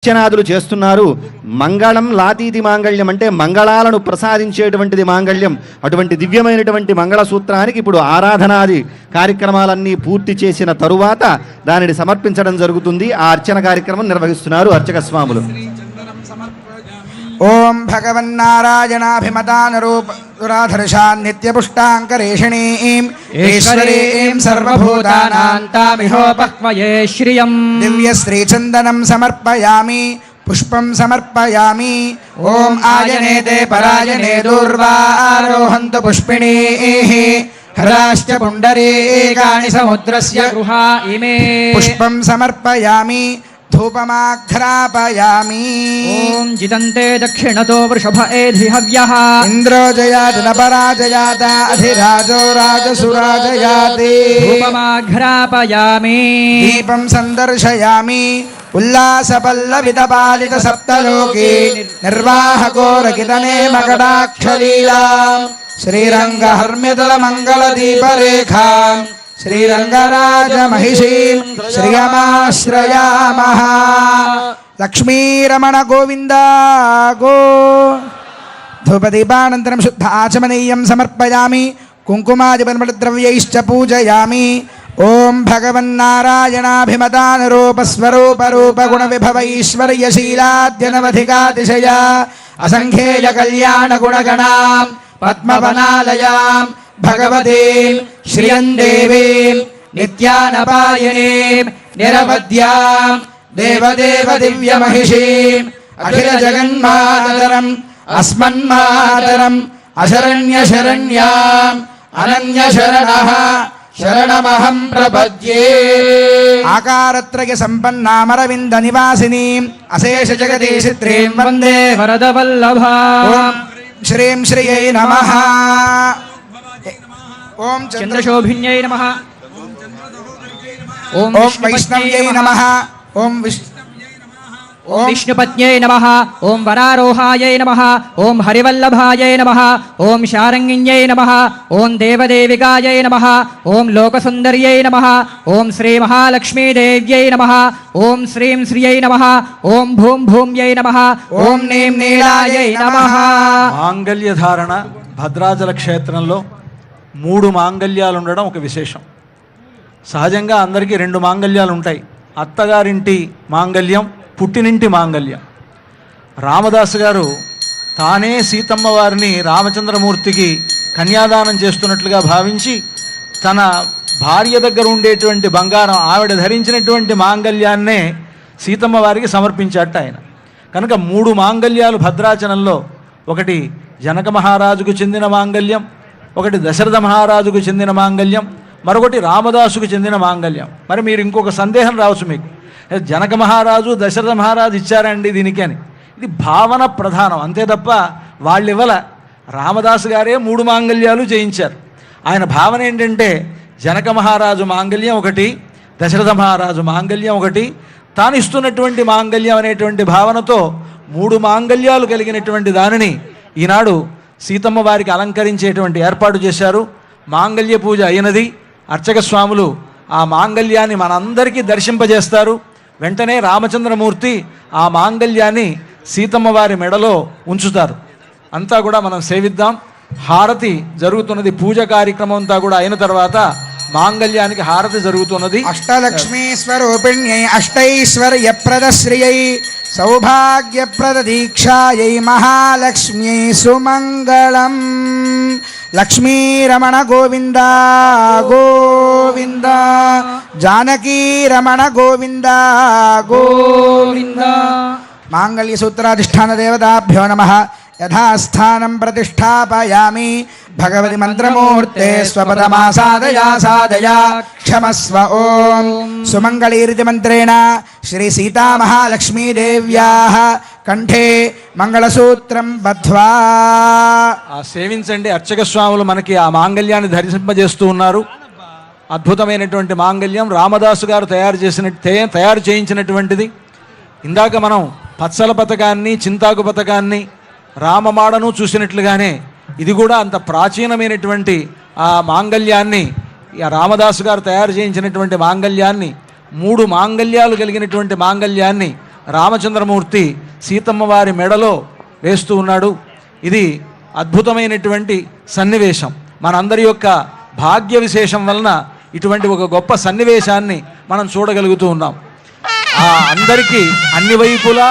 అర్చనాదులు చేస్తున్నారు. మంగళం లాతీతి మాంగళ్యం అంటే మంగళాలను ప్రసాదించేటువంటిది మాంగళ్యం. అటువంటి దివ్యమైనటువంటి మంగళసూత్రానికి ఇప్పుడు ఆరాధనాది కార్యక్రమాలన్నీ పూర్తి చేసిన తరువాత దానిని సమర్పించడం జరుగుతుంది. ఆ అర్చన కార్యక్రమం నిర్వహిస్తున్నారు అర్చక స్వాములు. ఓం భగవన్నారాయణాభిమతానరూపదురాధర్షాన్ నిత్యపుష్టాంకరేషిణీం ఈశ్వరీం సర్వభూతానాంతామిహోపక్వయే శ్రియం దివ్యశ్రీచందనం సమర్పయామి పుష్పం సమర్పయామి. ఓం ఆయనేతే పరాయణే దూర్వారోహంతు పుష్పిణీః హరాశ్చ పుండరీకాని సముద్రస్య గృహా ఇమే పుష్పం సమర్పయామి ధూపమాఘ్రాపయామి. ఓం జితంతే దక్షిణతో వృషభ ఏధి హవ్యః ఇంద్రో జయాత నపరాజయాత అధిరాజో రాజసురాజయాతి ధూపమాఘ్రాపయామి. దీపం సందర్శయామి ఉల్లాసపల్లవితపాలిత సప్తలోకి నిర్వాహకోరకితనే మకటాక్షలీలా శ్రీరంగహర్మ్యతల మంగళ దీపరేఖా శ్రీరంగరాజ మహిషీం శ్రియమాశ్రయామః. లక్ష్మీరమణ గోవింద గో. ధూపదీపానంతరం శుద్ధ ఆచమనీయం సమర్పయామి కుంకుమాదిపద్రవ్యైశ్చ పూజయామి. ఓం భగవన్నారాయణాభిమతానరూపస్వరూపరూపగుణవిభవైశ్వర్యశీలాద్యనవధికాతిశయ అసంఖ్యేయ కళ్యాణ గుణగణాం పద్మవనాలయాం భగవతీం శ్రియం దేవీం నిత్యానపాయనీం నిరవద్యాం దేవదేవ దివ్యమహిషీం అఖిల జగన్మాతరం అస్మన్మాతరం అశరణ్యశరణ్యాం అనన్యశరణః శరణమహం ప్రపద్యే. ఆకారత్రయ సంపన్నామరవింద నివాసినీం అశేష జగదీశిత్రీం వందే వరదవల్లభాం. శ్రీం శ్రియై నమః. ఓం చంద్రశోభిన్యై నమః. ఓం వైష్ణవ్యై నమః. ఓం విష్ణుపత్న్యై నమః. ఓం వరారోహాయై నమః. ఓం హరివల్లభాయై నమః. ఓం శారంగిణ్యై నమః. ఓం దేవదేవికాయై నమః. ఓం లోకసుందర్యై నమః. ఓం శ్రీ మహాలక్ష్మీదేవ్యై నమః. ఓం శ్రీం శ్రియై నమః. ఓం భూం భూమ్యై నమః. ఓం నీం నీలాయై నమః. మాంగళ్యధారణ భద్రాచల క్షేత్రంలో 3 మాంగళ్యాలు ఉండడం ఒక విశేషం. సహజంగా అందరికీ 2 మాంగళ్యాలు ఉంటాయి. అత్తగారింటి మాంగళ్యం, పుట్టినింటి మాంగళ్యం. రామదాసు గారు తానే సీతమ్మ వారిని రామచంద్రమూర్తికి కన్యాదానం చేస్తున్నట్లుగా భావించి తన భార్య దగ్గర ఉండేటువంటి బంగారం ఆవిడ ధరించినటువంటి మాంగళ్యాన్నే సీతమ్మ వారికి సమర్పించాట ఆయన. కనుక 3 మాంగళ్యాలు భద్రాచలంలో, ఒకటి జనక మహారాజుకు చెందిన మాంగళ్యం, ఒకటి దశరథ మహారాజుకు చెందిన మాంగళ్యం, మరొకటి రామదాసుకు చెందిన మాంగళ్యం. మరి మీరు ఇంకొక సందేహం రావచ్చు మీకు, జనక మహారాజు దశరథ మహారాజు ఇచ్చారండి దీనికి అని. ఇది భావన ప్రధానం అంతే తప్ప వాళ్ళు ఇవ్వల. రామదాసు గారే 3 మాంగళ్యాలు చేయించారు. ఆయన భావన ఏంటంటే జనక మహారాజు మాంగళ్యం ఒకటి, దశరథ మహారాజు మాంగళ్యం ఒకటి, తాను ఇస్తున్నటువంటి మాంగళ్యం అనేటువంటి భావనతో 3 మాంగళ్యాలు కలిగినటువంటి దానిని ఈనాడు సీతమ్మ వారికి అలంకరించేటువంటి ఏర్పాటు చేశారు. మాంగళ్య పూజ అయినది. అర్చక స్వాములు ఆ మాంగళ్యాన్ని మనందరికీ దర్శింపజేస్తారు. వెంటనే రామచంద్రమూర్తి ఆ మాంగళ్యాన్ని సీతమ్మ వారి మెడలో ఉంచుతారు. అంతా కూడా మనం సేవిద్దాం. హారతి జరుగుతున్నది. పూజ కార్యక్రమం అంతా కూడా అయిన తర్వాత మాంగళ్యానికి హారతి జరుగుతున్నది. అష్టలక్ష్మీ స్వరూపిణ్యై అష్టైశ్వర్యప్రదశ్రియై సౌభాగ్యప్రద దీక్షాయై మహాలక్ష్మ్యై సుమంగళం. లక్ష్మీరమణ గోవింద గోవింద. జానకీరమణ గోవింద గోవింద. మాంగళ్య సూత్రాధిష్టాన దేవతాభ్యో నమః. యథాస్థానం ప్రతిష్టాపయామి. భగవతి మంత్రమూర్తే స్వపదమాసాదయా సాదయా క్షమస్వ. ఓం సుమంగళీరితి మంత్రేణ శ్రీ సీతామహాలక్ష్మీదేవ్యాః కంఠే మంగళసూత్రం బద్ధ్వా. సేవించండి. అర్చక స్వాములు మనకి ఆ మాంగళ్యాన్ని ధరింపజేస్తూ ఉన్నారు. అద్భుతమైనటువంటి మాంగళ్యం రామదాసు గారు తయారు చేయించినటువంటిది. ఇందాక మనం పచ్చల పథకాన్ని, చింతాకు పథకాన్ని, రామమాడను చూసినట్లుగానే ఇది కూడా అంత ప్రాచీనమైనటువంటి ఆ మాంగళ్యాన్ని, రామదాసు గారు తయారు చేయించినటువంటి మాంగళ్యాన్ని, 3 మాంగళ్యాలు కలిగినటువంటి మాంగళ్యాన్ని రామచంద్రమూర్తి సీతమ్మ వారి మెడలో వేస్తూ ఉన్నాడు. ఇది అద్భుతమైనటువంటి సన్నివేశం. మనందరి యొక్క భాగ్య విశేషం వలన ఇటువంటి ఒక గొప్ప సన్నివేశాన్ని మనం చూడగలుగుతూ ఉన్నాం. అందరికీ అన్ని వైపులా